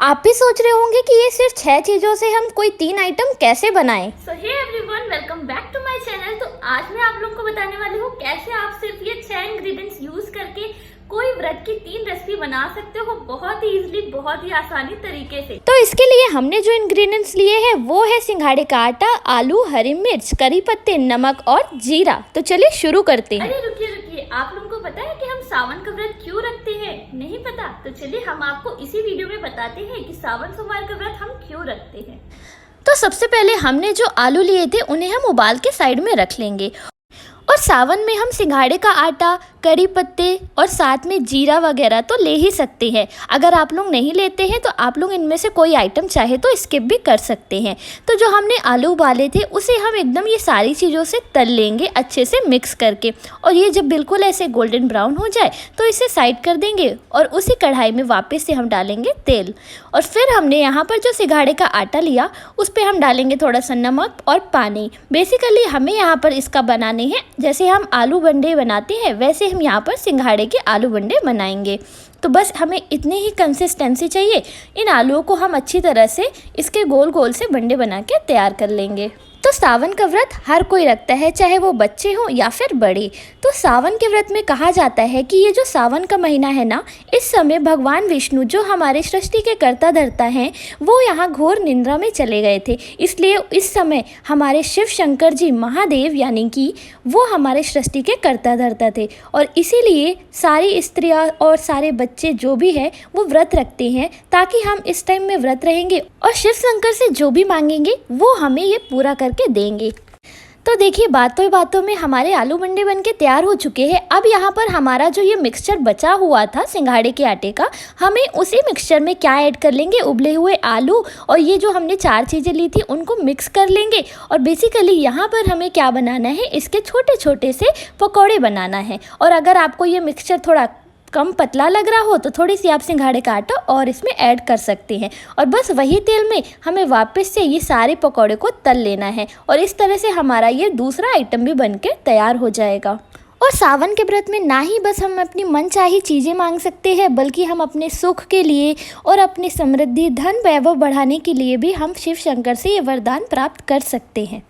आप भी सोच रहे होंगे कि ये सिर्फ 6 चीज़ों से हम कोई 3 आइटम कैसे बनाएं। So hey everyone, welcome back to my channel. तो आज मैं आप लोगों को बताने वाली हूँ कैसे आप सिर्फ ये 6 इंग्रेडिएंट्स यूज करके कोई व्रत की 3 रेसिपी बना सकते हो, बहुत ही इजीली, बहुत ही आसानी तरीके से। तो इसके लिए हमने जो इंग्रेडिएंट्स लिए हैं वो है सिंघाड़े का आटा, आलू, हरी मिर्च, करी पत्ते, नमक और जीरा। तो चलिए शुरू करते हैं। अरे रुकिए, आप लोगों को पता है कि हम सावन का व्रत क्यों रखते हैं? नहीं पता? तो चलिए हम आपको इसी वीडियो में बताते हैं कि सावन सोमवार का व्रत हम क्यों रखते हैं। तो सबसे पहले हमने जो आलू लिए थे उन्हें हम उबाल के साइड में रख लेंगे। और सावन में हम सिंघाड़े का आटा, करी पत्ते और साथ में जीरा वगैरह तो ले ही सकते हैं। अगर आप लोग नहीं लेते हैं तो आप लोग इनमें से कोई आइटम चाहे तो स्किप भी कर सकते हैं। तो जो हमने आलू उबाले थे उसे हम एकदम ये सारी चीज़ों से तल लेंगे अच्छे से मिक्स करके। और ये जब बिल्कुल ऐसे गोल्डन ब्राउन हो जाए तो इसे साइड कर देंगे और उसी कढ़ाई में वापस से हम डालेंगे तेल। और फिर हमने यहाँ पर जो सिंघाड़े का आटा लिया उस पर हम डालेंगे थोड़ा सा नमक और पानी। बेसिकली हमें यहाँ पर इसका बनाने हैं, जैसे हम आलू बंडे बनाते हैं वैसे हम यहाँ पर सिंघाड़े के आलू बंडे बनाएंगे। तो बस हमें इतनी ही कंसिस्टेंसी चाहिए। इन आलूओं को हम अच्छी तरह से इसके गोल गोल से बंडे बना के तैयार कर लेंगे। तो सावन का व्रत हर कोई रखता है, चाहे वो बच्चे हों या फिर बड़े। तो सावन के व्रत में कहा जाता है कि ये जो सावन का महीना है ना, इस समय भगवान विष्णु जो हमारे सृष्टि के कर्ता धर्ता हैं वो यहाँ घोर निंद्रा में चले गए थे। इसलिए इस समय हमारे शिव शंकर जी महादेव यानी कि वो हमारे सृष्टि के कर्ता धर्ता थे। और इसीलिए सारी स्त्रियाँ और सारे बच्चे जो भी है वो व्रत रखते हैं, ताकि हम इस टाइम में व्रत रहेंगे और शिव शंकर से जो भी मांगेंगे वो हमें ये पूरा के देंगे। तो देखिए बातों बातों में हमारे आलू बंडे बनके तैयार हो चुके हैं। अब यहाँ पर हमारा जो ये मिक्सचर बचा हुआ था सिंघाड़े के आटे का, हमें उसी मिक्सचर में क्या ऐड कर लेंगे, उबले हुए आलू और ये जो हमने 4 चीज़ें ली थी उनको मिक्स कर लेंगे। और बेसिकली यहाँ पर हमें क्या बनाना है, इसके छोटे छोटे से पकौड़े बनाना है। और अगर आपको ये मिक्सचर थोड़ा कम पतला लग रहा हो तो थोड़ी सी आप सिंघाड़े का आटा और इसमें ऐड कर सकते हैं। और बस वही तेल में हमें वापस से ये सारे पकौड़े को तल लेना है। और इस तरह से हमारा ये दूसरा आइटम भी बनके तैयार हो जाएगा। और सावन के व्रत में ना ही बस हम अपनी मनचाही चीज़ें मांग सकते हैं, बल्कि हम अपने सुख के लिए और अपनी समृद्धि, धन, वैभव बढ़ाने के लिए भी हम शिव शंकर से ये वरदान प्राप्त कर सकते हैं।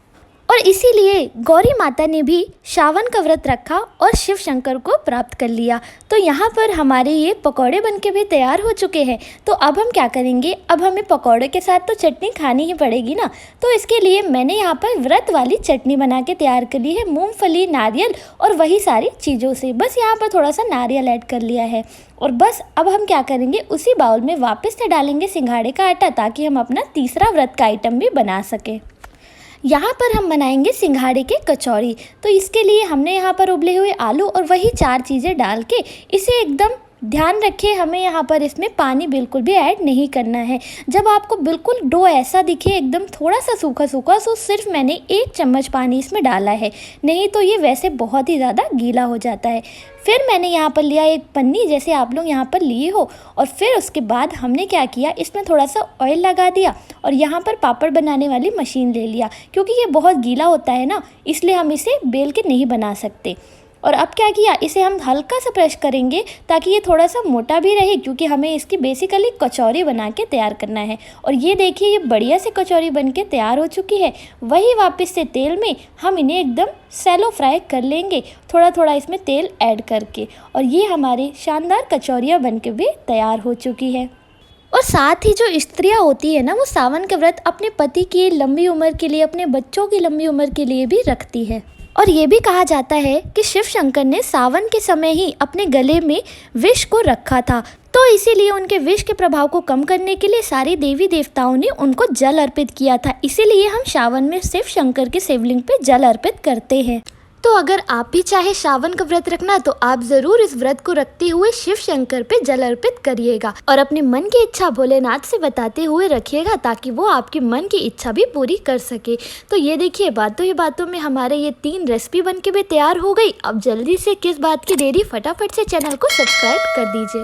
और इसीलिए गौरी माता ने भी सावन का व्रत रखा और शिव शंकर को प्राप्त कर लिया। तो यहाँ पर हमारे ये पकौड़े बनके भी तैयार हो चुके हैं। तो अब हम क्या करेंगे, अब हमें पकौड़े के साथ तो चटनी खानी ही पड़ेगी ना। तो इसके लिए मैंने यहाँ पर व्रत वाली चटनी बना के तैयार कर ली है, मूंगफली, नारियल और वही सारी चीज़ों से। बस यहाँ पर थोड़ा सा नारियल ऐड कर लिया है। और बस अब हम क्या करेंगे, उसी बाउल में वापस से डालेंगे सिंघाड़े का आटा, ताकि हम अपना तीसरा व्रत का आइटम भी बना सकें। यहाँ पर हम बनाएंगे सिंघाड़े के कचौड़ी। तो इसके लिए हमने यहाँ पर उबले हुए आलू और वही 4 चीज़ें डाल के इसे एकदम, ध्यान रखिए हमें यहाँ पर इसमें पानी बिल्कुल भी ऐड नहीं करना है। जब आपको बिल्कुल डो ऐसा दिखे एकदम थोड़ा सा सूखा सूखा, तो सिर्फ मैंने 1 चम्मच पानी इसमें डाला है, नहीं तो ये वैसे बहुत ही ज़्यादा गीला हो जाता है। फिर मैंने यहाँ पर लिया एक पन्नी, जैसे आप लोग यहाँ पर लिए हो। और फिर उसके बाद हमने क्या किया, इसमें थोड़ा सा ऑयल लगा दिया और यहाँ पर पापड़ बनाने वाली मशीन ले लिया। क्योंकि ये बहुत गीला होता है ना, इसलिए हम इसे बेल के नहीं बना सकते। और अब क्या किया, इसे हम हल्का सा प्रेस करेंगे ताकि ये थोड़ा सा मोटा भी रहे, क्योंकि हमें इसकी बेसिकली कचौरी बना के तैयार करना है। और ये देखिए ये बढ़िया से कचौरी बन के तैयार हो चुकी है। वही वापस से तेल में हम इन्हें एकदम सैलो फ्राई कर लेंगे, थोड़ा थोड़ा इसमें तेल ऐड करके। और ये हमारी शानदार कचौरियाँ बन के भी तैयार हो चुकी है। और साथ ही जो स्त्रियां होती है ना, वो सावन का व्रत अपने पति की लंबी उम्र के लिए, अपने बच्चों की लंबी उम्र के लिए भी रखती है। और ये भी कहा जाता है कि शिव शंकर ने सावन के समय ही अपने गले में विष को रखा था। तो इसीलिए उनके विष के प्रभाव को कम करने के लिए सारे देवी देवताओं ने उनको जल अर्पित किया था। इसीलिए हम सावन में शिव शंकर के शिवलिंग पे जल अर्पित करते हैं। तो अगर आप भी चाहे सावन का व्रत रखना, तो आप ज़रूर इस व्रत को रखते हुए शिव शंकर पे जल अर्पित करिएगा और अपने मन की इच्छा भोलेनाथ से बताते हुए रखिएगा, ताकि वो आपके मन की इच्छा भी पूरी कर सके। तो ये देखिए बातों ही बातों में हमारे ये 3 रेसिपी बनके भी तैयार हो गई। अब जल्दी से किस बात की देरी, फटाफट से चैनल को सब्सक्राइब कर दीजिए।